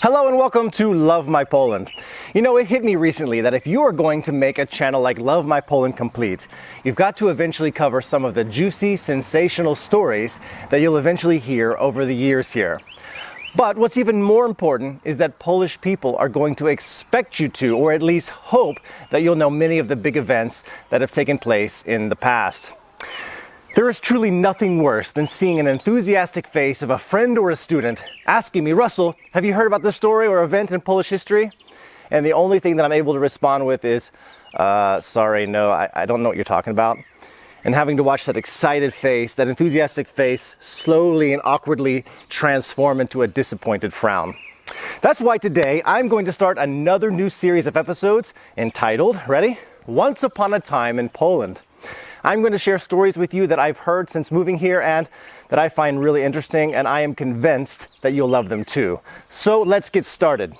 Hello and welcome to Love My Poland. You know, it hit me recently that if you are going to make a channel like Love My Poland complete, you've got to eventually cover some of the juicy, sensational stories that you'll eventually hear over the years here. But what's even more important is that Polish people are going to expect you to, or at least hope that you'll know many of the big events that have taken place in the past. There is truly nothing worse than seeing an enthusiastic face of a friend or a student asking me, "Russell, have you heard about this story or event in Polish history?" And the only thing that I'm able to respond with is, sorry, no, I don't know what you're talking about. And having to watch that excited face, that enthusiastic face, slowly and awkwardly transform into a disappointed frown. That's why today I'm going to start another new series of episodes entitled, ready? Once Upon a Time in Poland. I'm going to share stories with you that I've heard since moving here and that I find really interesting, and I am convinced that you'll love them too. So let's get started.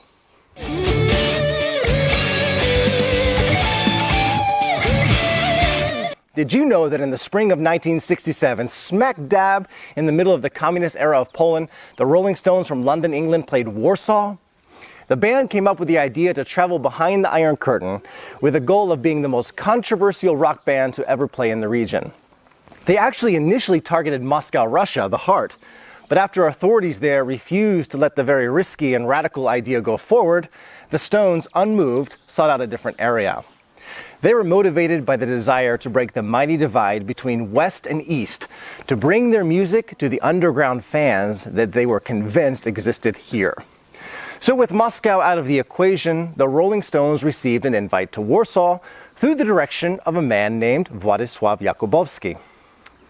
Did you know that in the spring of 1967, smack dab in the middle of the communist era of Poland, the Rolling Stones from London, England played Warsaw? The band came up with the idea to travel behind the Iron Curtain with the goal of being the most controversial rock band to ever play in the region. They actually initially targeted Moscow, Russia, the heart, but after authorities there refused to let the very risky and radical idea go forward, the Stones, unmoved, sought out a different area. They were motivated by the desire to break the mighty divide between West and East, to bring their music to the underground fans that they were convinced existed here. So with Moscow out of the equation, the Rolling Stones received an invite to Warsaw through the direction of a man named Władysław Jakubowski.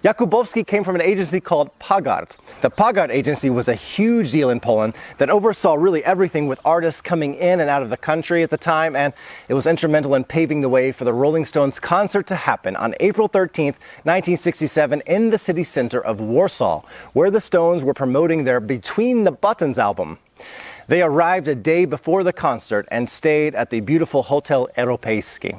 Jakubowski came from an agency called Pagard. The Pagard agency was a huge deal in Poland that oversaw really everything with artists coming in and out of the country at the time, and it was instrumental in paving the way for the Rolling Stones concert to happen on April 13th, 1967 in the city center of Warsaw, where the Stones were promoting their Between the Buttons album. They arrived a day before the concert and stayed at the beautiful Hotel Europejski.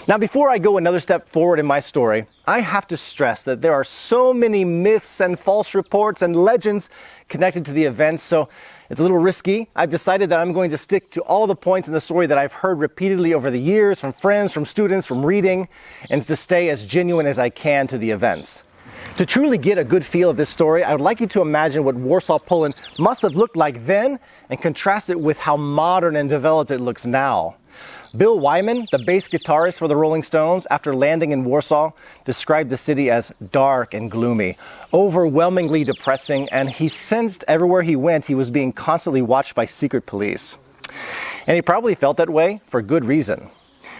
Now, before I go another step forward in my story, I have to stress that there are so many myths and false reports and legends connected to the events, so it's a little risky. I've decided that I'm going to stick to all the points in the story that I've heard repeatedly over the years from friends, from students, from reading, and to stay as genuine as I can to the events. To truly get a good feel of this story, I would like you to imagine what Warsaw, Poland must have looked like then and contrast it with how modern and developed it looks now. Bill Wyman, the bass guitarist for the Rolling Stones, after landing in Warsaw, described the city as dark and gloomy, overwhelmingly depressing, and he sensed everywhere he went he was being constantly watched by secret police. And he probably felt that way for good reason.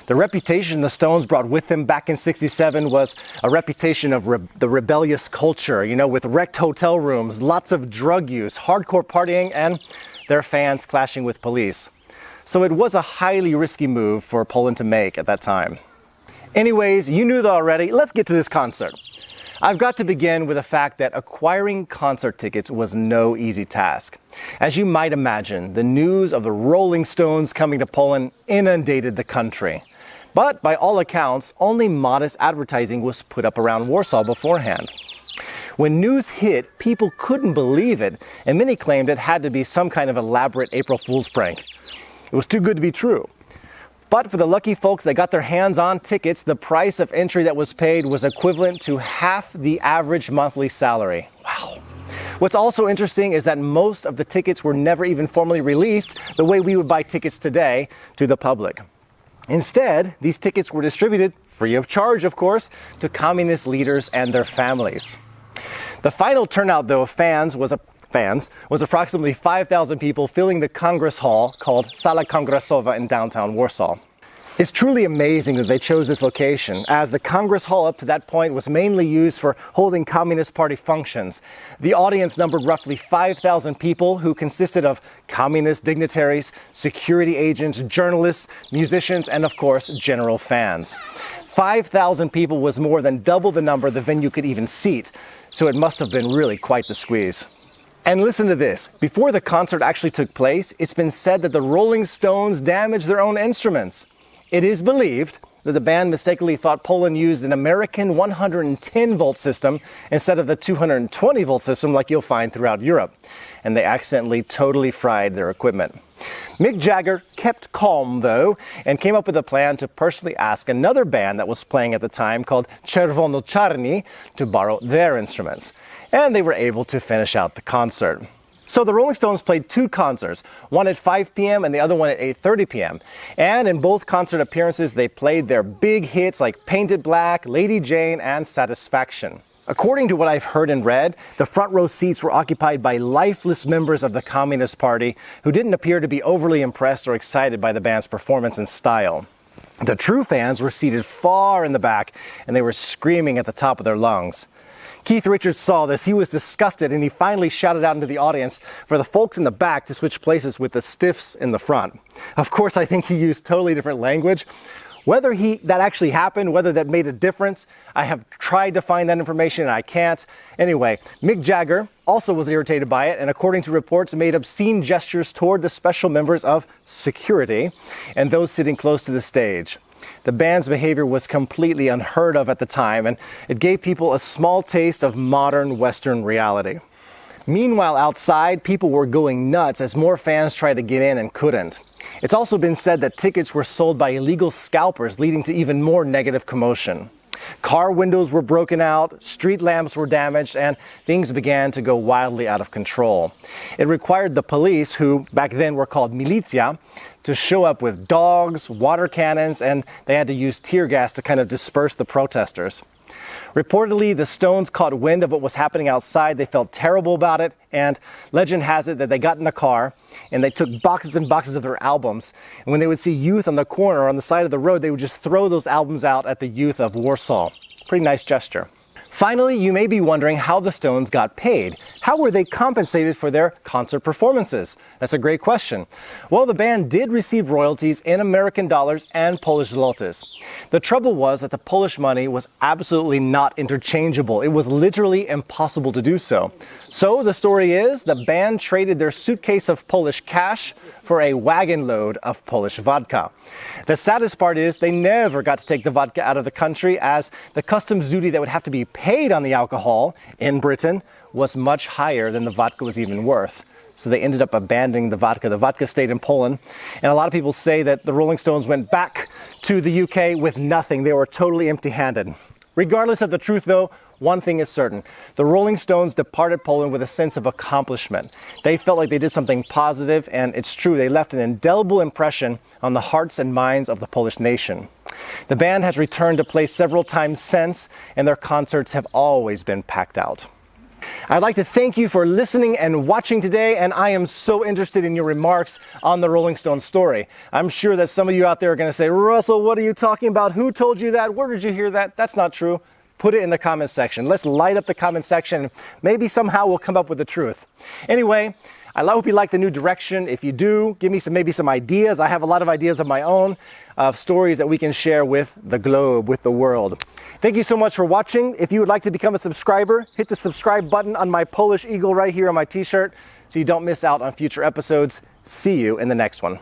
The reputation the Stones brought with them back in '67 was a reputation of the rebellious culture, you know, with wrecked hotel rooms, lots of drug use, hardcore partying, and their fans clashing with police. So it was a highly risky move for Poland to make at that time. Anyways, you knew that already. Let's get to this concert. I've got to begin with the fact that acquiring concert tickets was no easy task. As you might imagine, the news of the Rolling Stones coming to Poland inundated the country. But by all accounts, only modest advertising was put up around Warsaw beforehand. When news hit, people couldn't believe it, and many claimed it had to be some kind of elaborate April Fool's prank. It was too good to be true. But for the lucky folks that got their hands on tickets, the price of entry that was paid was equivalent to half the average monthly salary. Wow. What's also interesting is that most of the tickets were never even formally released the way we would buy tickets today to the public. Instead, these tickets were distributed, free of charge of course, to communist leaders and their families. The final turnout, though, of fans was approximately 5,000 people filling the Congress Hall called Sala Kongresowa in downtown Warsaw. It's truly amazing that they chose this location, as the Congress Hall up to that point was mainly used for holding Communist Party functions. The audience numbered roughly 5,000 people who consisted of communist dignitaries, security agents, journalists, musicians, and of course, general fans. 5,000 people was more than double the number the venue could even seat, so it must have been really quite the squeeze. And listen to this, before the concert actually took place, it's been said that the Rolling Stones damaged their own instruments. It is believed, that the band mistakenly thought Poland used an American 110-volt system instead of the 220-volt system like you'll find throughout Europe. And they accidentally totally fried their equipment. Mick Jagger kept calm, though, and came up with a plan to personally ask another band that was playing at the time called Czerwono-Czarni to borrow their instruments. And they were able to finish out the concert. So the Rolling Stones played two concerts, one at 5 p.m. and the other one at 8:30 p.m. And in both concert appearances, they played their big hits like Painted Black, Lady Jane, and Satisfaction. According to what I've heard and read, the front row seats were occupied by lifeless members of the Communist Party who didn't appear to be overly impressed or excited by the band's performance and style. The true fans were seated far in the back, and they were screaming at the top of their lungs. Keith Richards saw this. He was disgusted, and he finally shouted out into the audience for the folks in the back to switch places with the stiffs in the front. Of course, I think he used totally different language. Whether that actually happened, whether that made a difference, I have tried to find that information and I can't. Anyway, Mick Jagger also was irritated by it, and according to reports, made obscene gestures toward the special members of security and those sitting close to the stage. The band's behavior was completely unheard of at the time, and it gave people a small taste of modern Western reality. Meanwhile, outside, people were going nuts as more fans tried to get in and couldn't. It's also been said that tickets were sold by illegal scalpers, leading to even more negative commotion. Car windows were broken out, street lamps were damaged, and things began to go wildly out of control. It required the police, who back then were called militia, to show up with dogs, water cannons, and they had to use tear gas to kind of disperse the protesters. Reportedly, the Stones caught wind of what was happening outside. They felt terrible about it, and legend has it that they got in a car and they took boxes and boxes of their albums. And when they would see youth on the corner or on the side of the road, they would just throw those albums out at the youth of Warsaw. Pretty nice gesture. Finally, you may be wondering how the Stones got paid. How were they compensated for their concert performances? That's a great question. Well, the band did receive royalties in American dollars and Polish zlotys. The trouble was that the Polish money was absolutely not interchangeable. It was literally impossible to do so. So the story is the band traded their suitcase of Polish cash for a wagon load of Polish vodka. The saddest part is they never got to take the vodka out of the country, as the customs duty that would have to be paid on the alcohol in Britain was much higher than the vodka was even worth. So they ended up abandoning the vodka. The vodka stayed in Poland. And a lot of people say that the Rolling Stones went back to the UK with nothing. They were totally empty-handed. Regardless of the truth, though, one thing is certain. The Rolling Stones departed Poland with a sense of accomplishment. They felt like they did something positive, and it's true, they left an indelible impression on the hearts and minds of the Polish nation. The band has returned to play several times since, and their concerts have always been packed out. I'd like to thank you for listening and watching today, and I am so interested in your remarks on the Rolling Stones story. I'm sure that some of you out there are going to say, Russell, what are you talking about? Who told you that? Where did you hear that? That's not true. Put it in the comment section. Let's light up the comment section. Maybe somehow we'll come up with the truth. Anyway, I hope you like the new direction. If you do, give me maybe some ideas. I have a lot of ideas of my own, of stories that we can share with the globe, with the world. Thank you so much for watching. If you would like to become a subscriber, hit the subscribe button on my Polish eagle right here on my t-shirt so you don't miss out on future episodes. See you in the next one.